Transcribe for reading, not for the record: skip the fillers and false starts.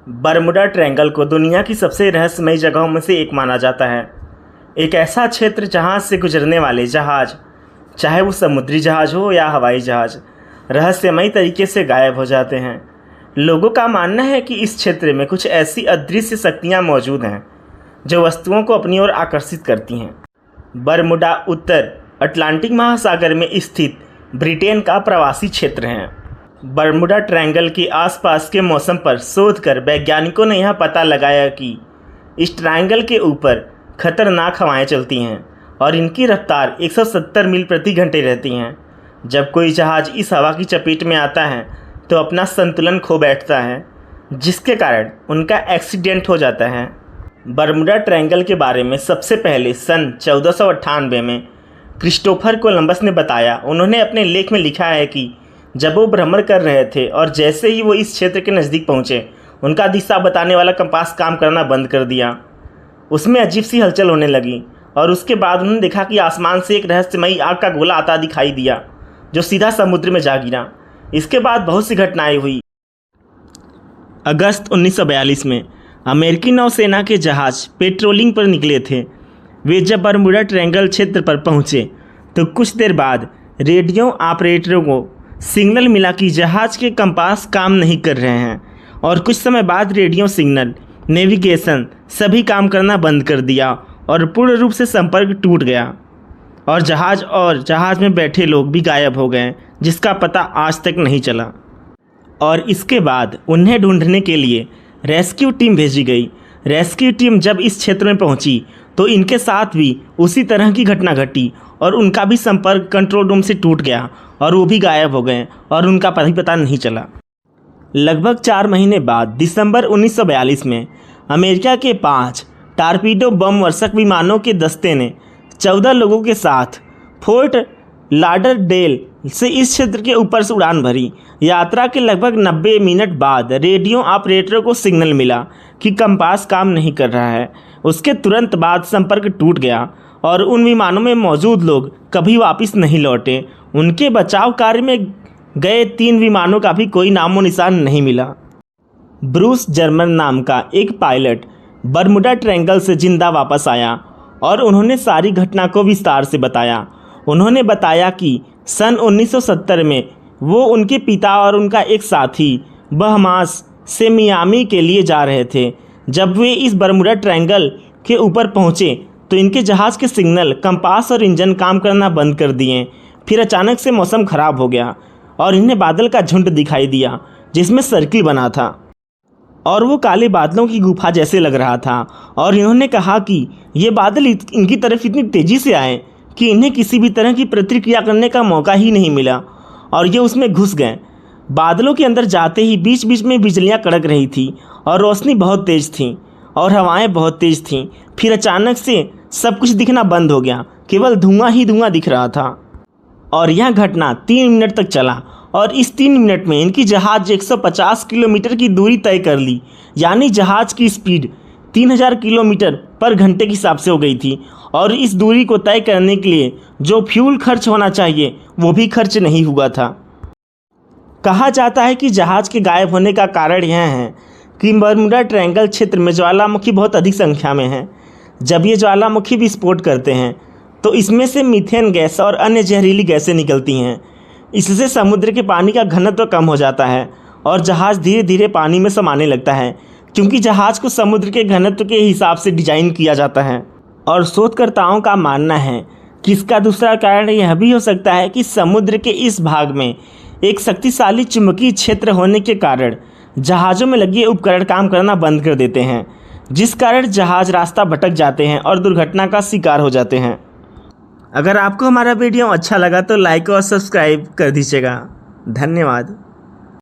Bermuda triangle को दुनिया की सबसे रहस्यमयी जगहों में से एक माना जाता है। एक ऐसा क्षेत्र जहां से गुजरने वाले जहाज, चाहे वो समुद्री जहाज हो या हवाई जहाज, रहस्यमयी तरीके से गायब हो जाते हैं। लोगों का मानना है कि इस क्षेत्र में कुछ ऐसी अदृश्य शक्तियां मौजूद हैं जो वस्तुओं को अपनी ओर आकर्षित करती हैं। बरमुडा उत्तर अटलांटिक महासागर में स्थित ब्रिटेन का प्रवासी क्षेत्र है। बरमुडा ट्रायंगल के आसपास के मौसम पर शोध कर वैज्ञानिकों ने यह पता लगाया कि इस ट्रायंगल के ऊपर खतरनाक हवाएं चलती हैं और इनकी रफ्तार 170 मील प्रति घंटे रहती हैं। जब कोई जहाज इस हवा की चपेट में आता है तो अपना संतुलन खो बैठता है, जिसके कारण उनका एक्सीडेंट हो जाता है। बरमुडा ट्रायंगल के बारे में सबसे पहले सन 1498 में क्रिस्टोफर कोलंबस ने बताया। उन्होंने अपने लेख में लिखा है कि जब वो भ्रमण कर रहे थे और जैसे ही वो इस क्षेत्र के नज़दीक पहुँचे, उनका दिशा बताने वाला कंपास काम करना बंद कर दिया। उसमें अजीब सी हलचल होने लगी और उसके बाद उन्होंने देखा कि आसमान से एक रहस्यमयी आग का गोला आता दिखाई दिया जो सीधा समुद्र में जा गिरा। इसके बाद बहुत सी घटनाएं हुई। अगस्त 1942 में अमेरिकी नौसेना के जहाज पेट्रोलिंग पर निकले थे। वे जब बरमुडा ट्रायंगल क्षेत्र पर पहुंचे तो कुछ देर बाद रेडियो ऑपरेटरों को सिग्नल मिला कि जहाज के कंपास काम नहीं कर रहे हैं, और कुछ समय बाद रेडियो सिग्नल, नेविगेशन सभी काम करना बंद कर दिया और पूर्ण रूप से संपर्क टूट गया और जहाज में बैठे लोग भी गायब हो गए, जिसका पता आज तक नहीं चला। और इसके बाद उन्हें ढूंढने के लिए रेस्क्यू टीम भेजी गई। रेस्क्यू टीम जब इस क्षेत्र में पहुंची तो इनके साथ भी उसी तरह की घटना घटी और उनका भी संपर्क कंट्रोल रूम से टूट गया और वो भी गायब हो गए और उनका पता नहीं चला। लगभग 4 महीने बाद दिसंबर 1942 में अमेरिका के 5 टारपीडो बम वर्षक विमानों के दस्ते ने 14 लोगों के साथ फोर्ट लाडरडेल से इस क्षेत्र के ऊपर से उड़ान भरी। यात्रा के लगभग 90 मिनट बाद रेडियो ऑपरेटरों को सिग्नल मिला कि कंपास काम नहीं कर रहा है। उसके तुरंत बाद संपर्क टूट गया और उन विमानों में मौजूद लोग कभी वापस नहीं लौटे। उनके बचाव कार्य में गए 3 विमानों का भी कोई नामो निशान नहीं मिला। ब्रूस जर्मन नाम का एक पायलट बरमुडा ट्रायंगल से जिंदा वापस आया और उन्होंने सारी घटना को विस्तार से बताया। उन्होंने बताया कि सन 1970 में वो, उनके पिता और उनका एक साथी बहमास से मियामी के लिए जा रहे थे। जब वे इस बरमुडा ट्रायंगल के ऊपर पहुँचे तो इनके जहाज़ के सिग्नल, कंपास और इंजन काम करना बंद कर दिए। फिर अचानक से मौसम ख़राब हो गया और इन्हें बादल का झुंड दिखाई दिया जिसमें सर्किल बना था और वो काले बादलों की गुफा जैसे लग रहा था। और इन्होंने कहा कि ये बादल इनकी तरफ इतनी तेज़ी से आए कि इन्हें किसी भी तरह की प्रतिक्रिया करने का मौका ही नहीं मिला और ये उसमें घुस गए। बादलों के अंदर जाते ही बीच बीच में बिजलियां कड़क रही थी और रोशनी बहुत तेज़ थी और हवाएं बहुत तेज़ थीं। फिर अचानक से सब कुछ दिखना बंद हो गया, केवल धुआं ही धुआं दिख रहा था। और यह घटना 3 मिनट तक चला और इस 3 मिनट में इनकी जहाज़ 150 किलोमीटर की दूरी तय कर ली। यानी जहाज़ की स्पीड 3000 किलोमीटर पर घंटे के हिसाब से हो गई थी और इस दूरी को तय करने के लिए जो फ्यूल खर्च होना चाहिए वो भी खर्च नहीं हुआ था। कहा जाता है कि जहाज़ के गायब होने का कारण यह है कि बरमुडा ट्रायंगल क्षेत्र में ज्वालामुखी बहुत अधिक संख्या में है। जब ये ज्वालामुखी विस्फोट करते हैं तो इसमें से मीथेन गैस और अन्य जहरीली गैसें निकलती हैं। इससे समुद्र के पानी का घनत्व कम हो जाता है और जहाज़ धीरे धीरे पानी में समाने लगता है, क्योंकि जहाज़ को समुद्र के घनत्व के हिसाब से डिजाइन किया जाता है। और शोधकर्ताओं का मानना है कि इसका दूसरा कारण यह भी हो सकता है कि समुद्र के इस भाग में एक शक्तिशाली चुंबकीय क्षेत्र होने के कारण जहाज़ों में लगे उपकरण काम करना बंद कर देते हैं, जिस कारण जहाज़ रास्ता भटक जाते हैं और दुर्घटना का शिकार हो जाते हैं। अगर आपको हमारा वीडियो अच्छा लगा तो लाइक और सब्सक्राइब कर दीजिएगा। धन्यवाद।